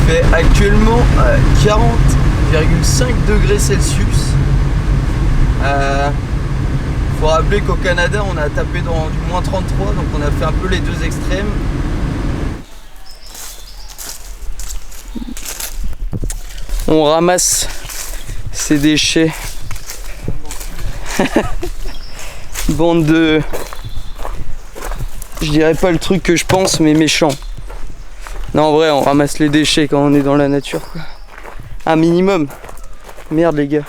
fait actuellement 40,5 degrés Celsius. Faut rappeler qu'au Canada on a tapé dans du moins 33, donc on a fait un peu les deux extrêmes. On ramasse ces déchets. Bande de... Je dirais pas le truc que je pense, mais méchant. Non, en vrai, on ramasse les déchets quand on est dans la nature, quoi. Un minimum. Merde, les gars.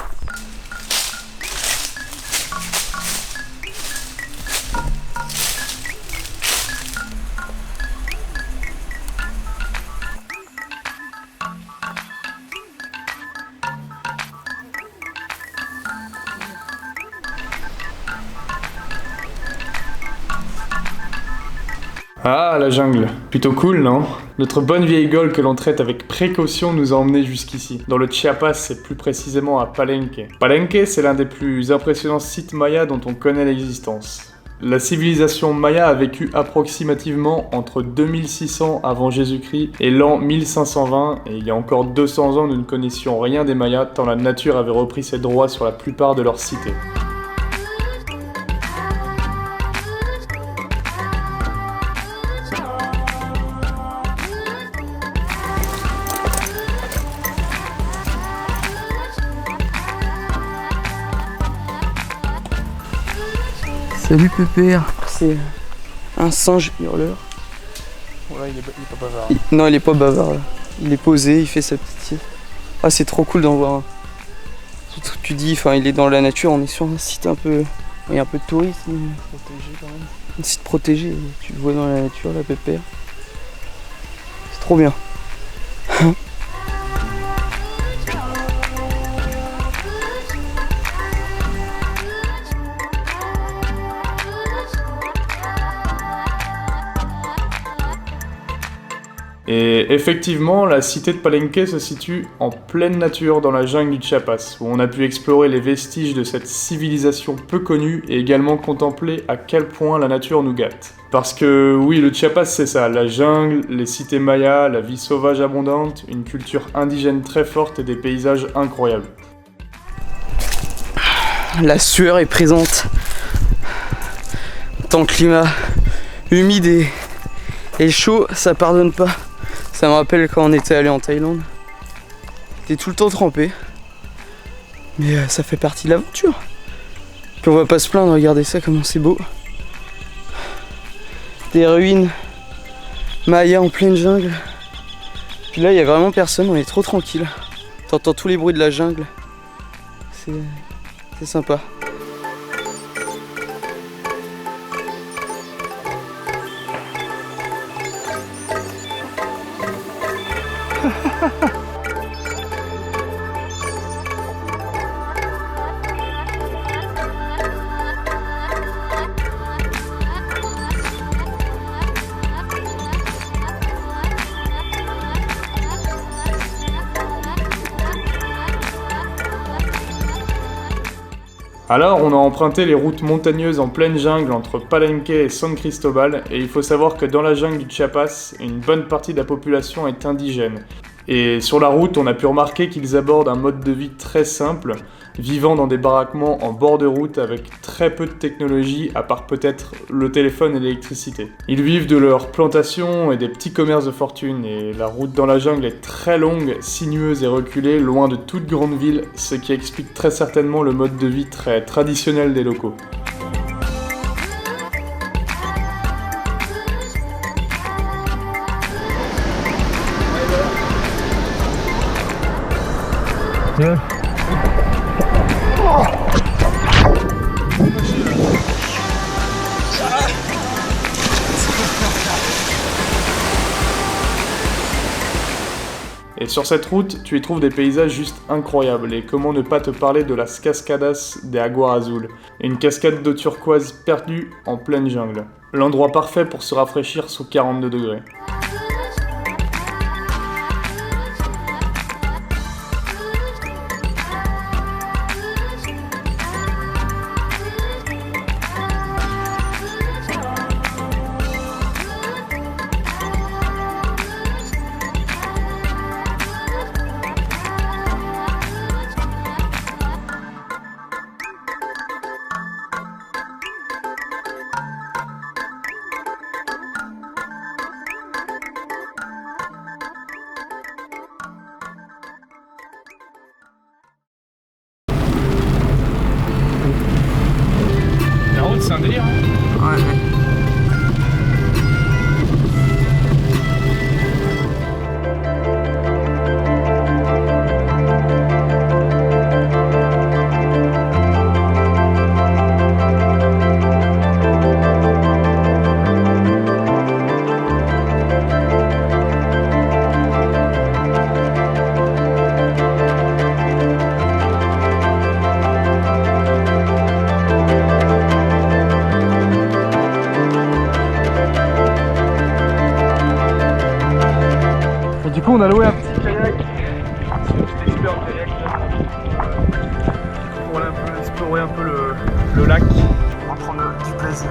Ah, la jungle. Plutôt cool, non? Notre bonne vieille Gaule que l'on traite avec précaution nous a emmenés jusqu'ici, dans le Chiapas et plus précisément à Palenque. Palenque, c'est l'un des plus impressionnants sites mayas dont on connaît l'existence. La civilisation maya a vécu approximativement entre 2600 avant Jésus-Christ et l'an 1520, et il y a encore 200 ans nous ne connaissions rien des Mayas tant la nature avait repris ses droits sur la plupart de leurs cités. Salut Pépère, c'est un singe hurleur. Voilà, il est pas bavard. Non, il est pas bavard là. Il est posé, il fait sa petite sieste. Ah, c'est trop cool d'en voir un. Surtout que tu dis, enfin, il est dans la nature, on est sur un site un peu... Il y a un peu de tourisme. Protégé quand même. Un site protégé, tu le vois dans la nature, la Pépère. C'est trop bien. Et effectivement, la cité de Palenque se situe en pleine nature dans la jungle du Chiapas, où on a pu explorer les vestiges de cette civilisation peu connue et également contempler à quel point la nature nous gâte. Parce que oui, le Chiapas c'est ça, la jungle, les cités mayas, la vie sauvage abondante, une culture indigène très forte et des paysages incroyables. La sueur est présente. Tant climat humide et chaud, ça pardonne pas. Ça me rappelle quand on était allé en Thaïlande. T'es tout le temps trempé. Mais ça fait partie de l'aventure. Puis on va pas se plaindre, regardez ça, comment c'est beau. Des ruines mayas en pleine jungle. Puis là, il y a vraiment personne, on est trop tranquille. T'entends tous les bruits de la jungle. C'est sympa. Alors, on a emprunté les routes montagneuses en pleine jungle entre Palenque et San Cristobal, et il faut savoir que dans la jungle du Chiapas, une bonne partie de la population est indigène. Et sur la route, on a pu remarquer qu'ils abordent un mode de vie très simple, vivant dans des baraquements en bord de route avec très peu de technologie, à part peut-être le téléphone et l'électricité. Ils vivent de leurs plantations et des petits commerces de fortune, et la route dans la jungle est très longue, sinueuse et reculée, loin de toute grande ville, ce qui explique très certainement le mode de vie très traditionnel des locaux. Et sur cette route, tu y trouves des paysages juste incroyables, et comment ne pas te parler de las Cascadas de Agua Azul, une cascade d'eau turquoise perdue en pleine jungle. L'endroit parfait pour se rafraîchir sous 42 degrés. Du coup on a loué un petit kayak, un petit expert en kayak là, pour aller un peu explorer un peu le lac, on va prendre du plaisir.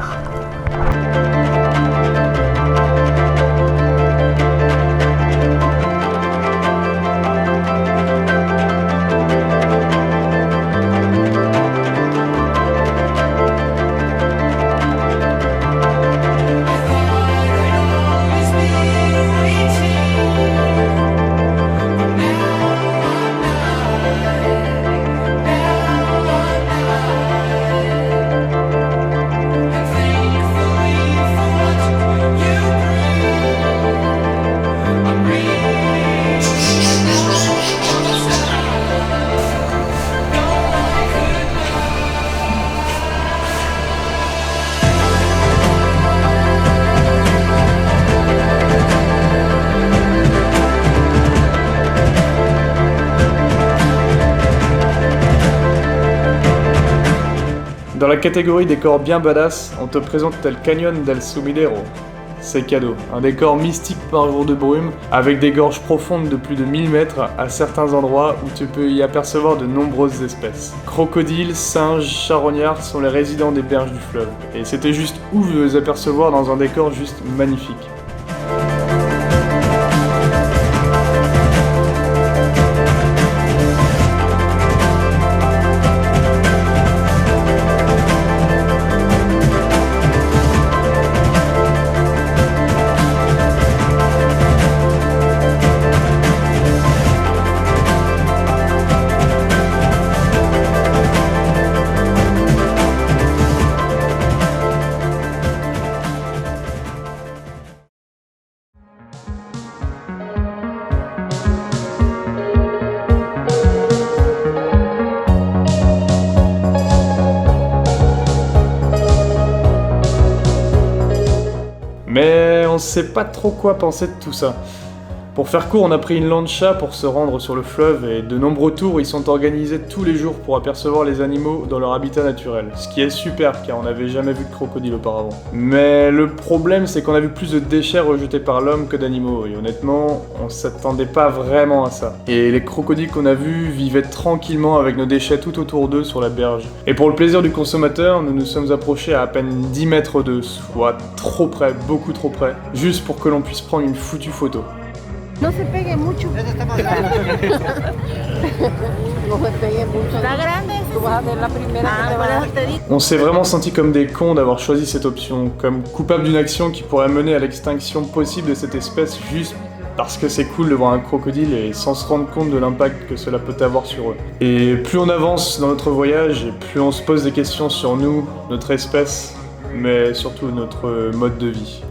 Dans la catégorie décor bien badass, on te présente le Canyon del Sumidero. C'est cadeau, un décor mystique par jour de brume, avec des gorges profondes de plus de 1000 mètres à certains endroits où tu peux y apercevoir de nombreuses espèces. Crocodiles, singes, charognards sont les résidents des berges du fleuve, et c'était juste ouf de les apercevoir dans un décor juste magnifique. Mais on sait pas trop quoi penser de tout ça. Pour faire court, on a pris une lancha pour se rendre sur le fleuve et de nombreux tours y sont organisés tous les jours pour apercevoir les animaux dans leur habitat naturel. Ce qui est super car on n'avait jamais vu de crocodile auparavant. Mais le problème c'est qu'on a vu plus de déchets rejetés par l'homme que d'animaux et honnêtement, on s'attendait pas vraiment à ça. Et les crocodiles qu'on a vus vivaient tranquillement avec nos déchets tout autour d'eux sur la berge. Et pour le plaisir du consommateur, nous nous sommes approchés à peine 10 mètres d'eux, soit trop près, beaucoup trop près, juste pour que l'on puisse prendre une foutue photo. No se pegue mucho. No se pegue mucho. Está grande. Tú vas a ser la primera que te va a dar. On s'est vraiment senti comme des cons d'avoir choisi cette option, comme coupables d'une action qui pourrait mener à l'extinction possible de cette espèce juste parce que c'est cool de voir un crocodile et sans se rendre compte de l'impact que cela peut avoir sur eux. Et plus on avance dans notre voyage, et plus on se pose des questions sur nous, notre espèce, mais surtout notre mode de vie.